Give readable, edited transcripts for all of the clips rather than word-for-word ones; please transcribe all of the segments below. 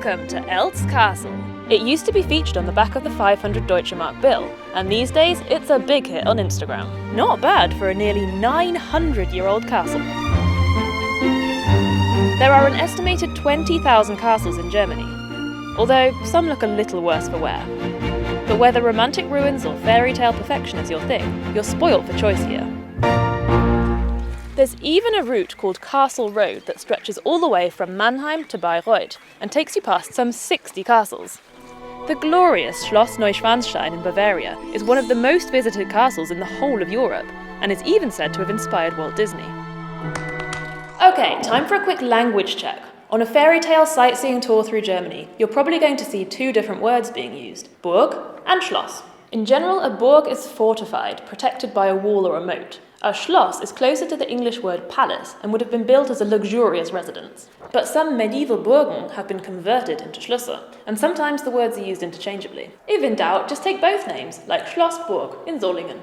Welcome to Eltz Castle. It used to be featured on the back of the 500 Deutsche Mark bill, and these days it's a big hit on Instagram. Not bad for a nearly 900-year-old castle. There are an estimated 20,000 castles in Germany, although some look a little worse for wear. But whether romantic ruins or fairy tale perfection is your thing, you're spoilt for choice here. There's even a route called Castle Road that stretches all the way from Mannheim to Bayreuth and takes you past some 60 castles. The glorious Schloss Neuschwanstein in Bavaria is one of the most visited castles in the whole of Europe and is even said to have inspired Walt Disney. Okay, time for a quick language check. On a fairy tale sightseeing tour through Germany, you're probably going to see two different words being used, Burg and Schloss. In general, a burg is fortified, protected by a wall or a moat. A Schloss is closer to the English word palace and would have been built as a luxurious residence. But some medieval Burgen have been converted into Schlösser, and sometimes the words are used interchangeably. If in doubt, just take both names, like Schlossburg in Solingen.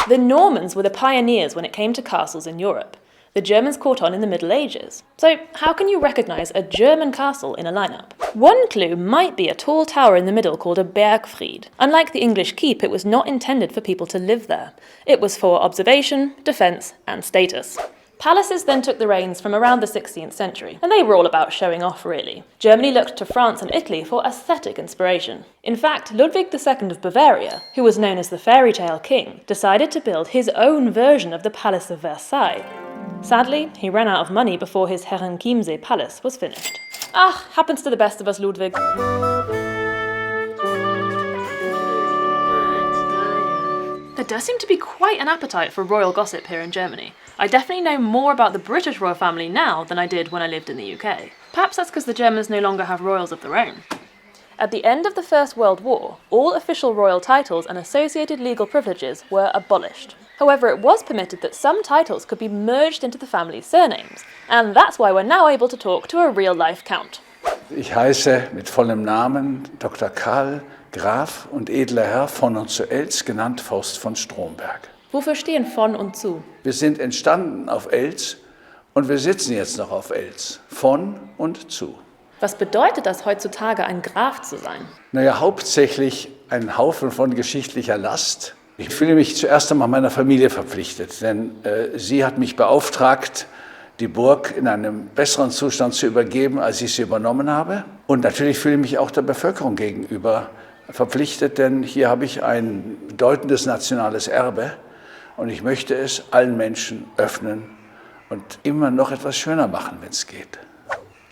The Normans were the pioneers when it came to castles in Europe. The Germans caught on in the Middle Ages. So how can you recognise a German castle in a lineup? One clue might be a tall tower in the middle called a Bergfried. Unlike the English keep, it was not intended for people to live there. It was for observation, defence and status. Palaces then took the reins from around the 16th century, and they were all about showing off, really. Germany looked to France and Italy for aesthetic inspiration. In fact, Ludwig II of Bavaria, who was known as the fairy tale king, decided to build his own version of the Palace of Versailles. Sadly, he ran out of money before his Herrenchiemsee palace was finished. Happens to the best of us, Ludwig. There does seem to be quite an appetite for royal gossip here in Germany. I definitely know more about the British royal family now than I did when I lived in the UK. Perhaps that's because the Germans no longer have royals of their own. At the end of the First World War, all official royal titles and associated legal privileges were abolished. However, it was permitted that some titles could be merged into the family's surnames, and that's why we're now able to talk to a real-life count. Ich heiße mit vollem Namen Dr. Karl, Graf und edler Herr von und zu Eltz, genannt Forst von Stromberg. Wofür stehen von und zu? Wir sind entstanden auf Eltz und wir sitzen jetzt noch auf Eltz. Von und zu. Was bedeutet das heutzutage, ein Graf zu sein? Naja, hauptsächlich ein Haufen von geschichtlicher Last. Ich fühle mich zuerst einmal meiner Familie verpflichtet, denn sie hat mich beauftragt, die Burg in einem besseren Zustand zu übergeben, als ich sie übernommen habe. Und natürlich fühle ich mich auch der Bevölkerung gegenüber verpflichtet, denn hier habe ich ein bedeutendes nationales Erbe und ich möchte es allen Menschen öffnen und immer noch etwas schöner machen, wenn es geht.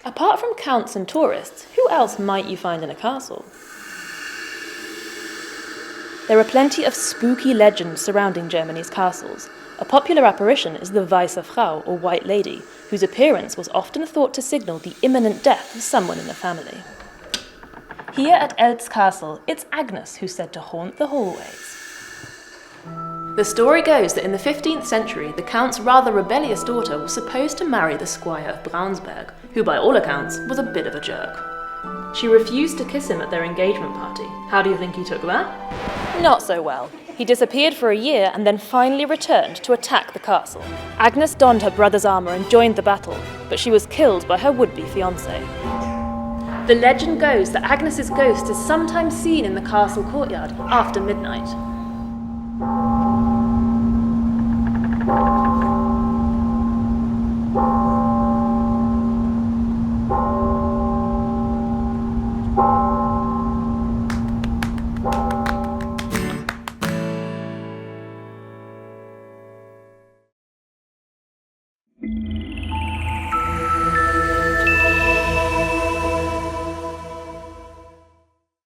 Apart from counts and tourists, who else might you find in a castle? There are plenty of spooky legends surrounding Germany's castles. A popular apparition is the Weiße Frau, or White Lady, whose appearance was often thought to signal the imminent death of someone in the family. Here at Eltz Castle, it's Agnes who's said to haunt the hallways. The story goes that in the 15th century, the Count's rather rebellious daughter was supposed to marry the Squire of Braunsberg, who by all accounts was a bit of a jerk. She refused to kiss him at their engagement party. How do you think he took that? Not so well. He disappeared for a year and then finally returned to attack the castle. Agnes donned her brother's armour and joined the battle, but she was killed by her would-be fiancé. The legend goes that Agnes's ghost is sometimes seen in the castle courtyard after midnight.